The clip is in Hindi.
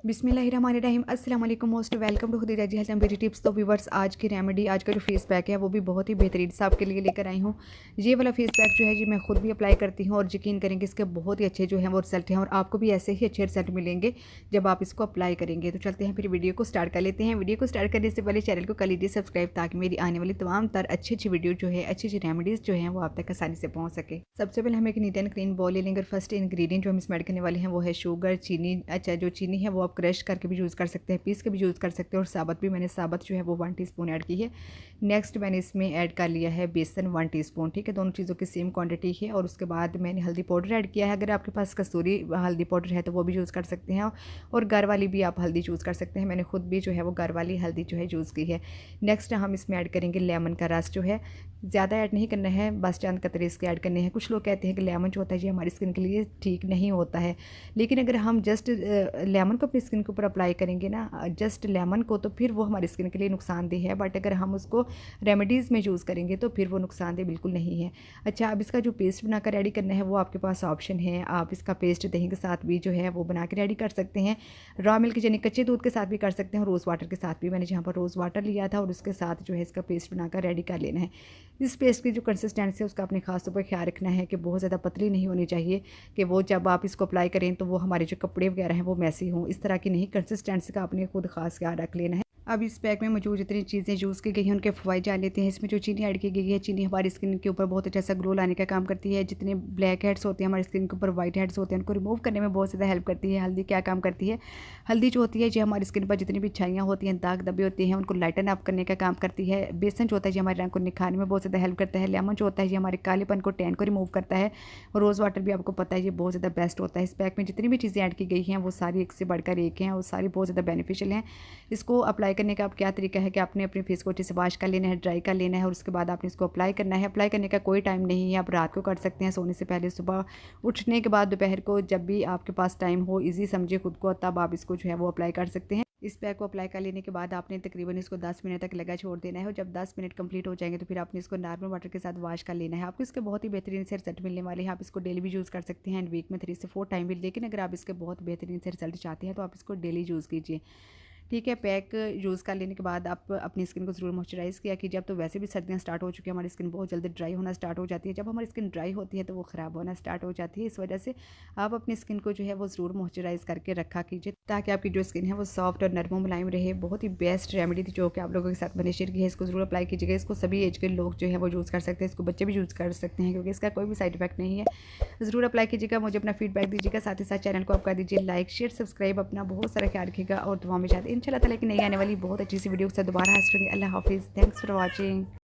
बिस्मिल्लाहिर्रहमानिर्रहीम अस्सलाम वालेकुम most welcome to Khudija ji health and beauty tips. तो व्यूवर्स, आज की रेमेडी, आज का जो फेस पैक है वो भी बहुत ही बेहतरीन सा आपके लिए लेकर आई हूँ। ये वाला फेस पैक जो है जी मैं खुद भी अप्लाई करती हूँ और यकीन करेंगे इसके बहुत ही अच्छे जो हैं वो रिजल्ट हैं और आपको भी ऐसे ही अच्छे रिजल्ट मिलेंगे जब आप इसको अप्लाई करेंगे। तो चलते हैं फिर वीडियो को स्टार्ट कर लेते हैं। वीडियो को स्टार्ट करने से पहले चैनल को कर लीजिए सब्सक्राइब ताकि मेरी आने वाली तमाम तर अच्छी अच्छी वीडियो जो है, अच्छी अच्छी रेमेडीज़ जो हैं वो आप तक आसानी से पहुँच सके। सबसे पहले हम एक नीट एंड क्लीन बॉल ले लेंगे और फर्स्ट इंग्रेडिएंट जो हम इसमें ऐड करने वाले हैं वो है शुगर, चीनी। अच्छा, जो चीनी है वो आप क्रश करके भी यूज़ कर सकते हैं, पीस के भी यूज़ कर सकते हैं और साबुत भी। मैंने साबुत जो है वो 1 टीस्पून ऐड की है। नेक्स्ट मैंने इसमें ऐड कर लिया है बेसन 1 टीस्पून। ठीक है, दोनों चीज़ों की सेम क्वांटिटी है। और उसके बाद मैंने हल्दी पाउडर ऐड किया है। अगर आपके पास कसूरी हल्दी पाउडर है तो वो भी यूज़ कर सकते हैं और घर वाली भी आप हल्दी यूज़ कर सकते हैं। मैंने खुद भी जो है वो घर वाली हल्दी जो है यूज़ की है। नेक्स्ट हम इसमें ऐड करेंगे लेमन का रस। जो है ज़्यादा ऐड नहीं करना है, बस चंद कतरे इसके ऐड करने हैं। कुछ लोग कहते हैं कि लेमन जो होता है ये हमारी स्किन के लिए ठीक नहीं होता है, लेकिन अगर हम जस्ट लेमन को अपनी स्किन के ऊपर अप्लाई करेंगे ना, जस्ट लेमन को, तो फिर वो हमारी स्किन के लिए नुकसानदेह है। बट अगर हम उसको रेमेडीज़ में यूज़ करेंगे तो फिर वो नुकसानदेह बिल्कुल नहीं है। अच्छा, अब इसका जो पेस्ट बनाकर रेडी करना है वो आपके पास ऑप्शन है। आप इसका पेस्ट दही के साथ भी जो है वो बना के रेडी कर सकते हैं। रॉ मिल्क यानी कच्चे दूध के साथ भी कर सकते हैं, रोज़ वाटर के साथ भी। मैंने जहाँ पर रोज़ वाटर लिया था और उसके साथ जो है इसका पेस्ट बनाकर रेडी कर लेना है। इस पेस्ट की जो कंसिस्टेंसी है उसका अपने खास तौर पर ख्याल रखना है कि बहुत ज़्यादा पतली नहीं होनी चाहिए कि वो जब आप इसको अप्लाई करें तो वो हमारे जो कपड़े वगैरह हैं वो मैसी हों। इस तरह की नहीं, कंसिस्टेंसी का आपने खुद खास ख्याल रख लेना है। अब इस पैक में मौजूद जितनी चीज़ें यूज़ की गई हैं उनके फ़वाइद जान लेते हैं। इसमें जो चीनी ऐड की गई है, चीनी हमारी स्किन के ऊपर बहुत अच्छा सा ग्लो लाने का काम करती है। जितने ब्लैक हेड्स होते हैं हमारी स्किन के ऊपर, वाइट हेड्स होते हैं, उनको रिमूव करने में बहुत ज़्यादा हेल्प करती है। हल्दी क्या काम करती है? हल्दी जो होती है ये हमारी स्किन पर जितनी भी छाइयाँ होती हैं, दाग धब्बे होते हैं, उनको लाइटन अप करने का काम करती है। बेसन जो होता है ये हमारे रंग को निखारने में बहुत ज़्यादा हेल्प करता है। लेमन जो होता है ये हमारे कालेपन को, टैन को रिमूव करता है। और रोज़ वाटर भी आपको पता है ये बहुत ज़्यादा बेस्ट होता है। इस पैक में जितनी भी चीज़ें ऐड की गई हैं वो सारी एक से बढ़कर एक हैं और सारी बहुत ज़्यादा बेनिफिशियल हैं। इसको अप्लाई करने का अब क्या तरीका है कि आपने अपने फेस को अच्छे से वॉश कर लेना है, ड्राई कर लेना है और उसके बाद आपने इसको अप्लाई करना है। अप्लाई करने का कोई टाइम नहीं है, आप रात को कर सकते हैं सोने से पहले, सुबह उठने के बाद, दोपहर को, जब भी आपके पास टाइम हो, ईजी समझे खुद को, तब आप इसको जो है वो अप्लाई कर सकते हैं। इस पैक को अप्लाई कर लेने के बाद आपने तकरीबन इसको 10 मिनट तक लगा छोड़ देना है और जब 10 मिनट कंप्लीट हो जाएंगे तो फिर आपने इसको नॉर्मल वाटर के साथ वॉश कर लेना है। आपको इसके बहुत ही बेहतरीन से रिजल्ट मिलने वाले हैं। आप इसको डेली भी यूज़ कर सकते हैं एंड वीक में 3 से 4 टाइम भी। लेकिन अगर आप इसके बहुत बेहतरीन से रिजल्ट चाहते हैं तो आप इसको डेली यूज़ कीजिए। ठीक है, पैक यूज़ कर लेने के बाद आप अपनी स्किन को ज़रूर मॉइस्चराइज़ किया कीजिए। अब तो वैसे भी सर्दियाँ स्टार्ट हो चुकी हैं, हमारी स्किन बहुत जल्दी ड्राई होना स्टार्ट हो जाती है। जब हमारी स्किन ड्राई होती है तो वो ख़राब होना स्टार्ट हो जाती है। इस वजह से आप अपनी स्किन को जो है वो ज़रूर मॉइस्चराइज़ करके रखा कीजिए ताकि आपकी जो स्किन है वो सॉफ्ट और नरम मुलायम रहे। बहुत ही बेस्ट रेमेडी थी जो कि आप लोगों के साथ मैंने शेयर की है। इसको ज़रूर अप्लाई कीजिएगा। इसको सभी एज के लोग जो है वो यूज़ कर सकते हैं, इसको बच्चे भी यूज़ कर सकते हैं क्योंकि इसका कोई भी साइड इफेक्ट नहीं है। ज़रूर अप्लाई कीजिएगा, मुझे अपना फीडबैक दीजिएगा। साथ ही साथ चैनल को आप कर दीजिए लाइक, शेयर, सब्सक्राइब। अपना बहुत सारा ख्याल रखिएगा और दुआ में चाहते हैं इंशाल्लाह ताला की नई आने वाली बहुत अच्छी सी वीडियो के साथ दोबारा हाजिर होंगे। अल्लाह हाफिज़। Thanks for watching.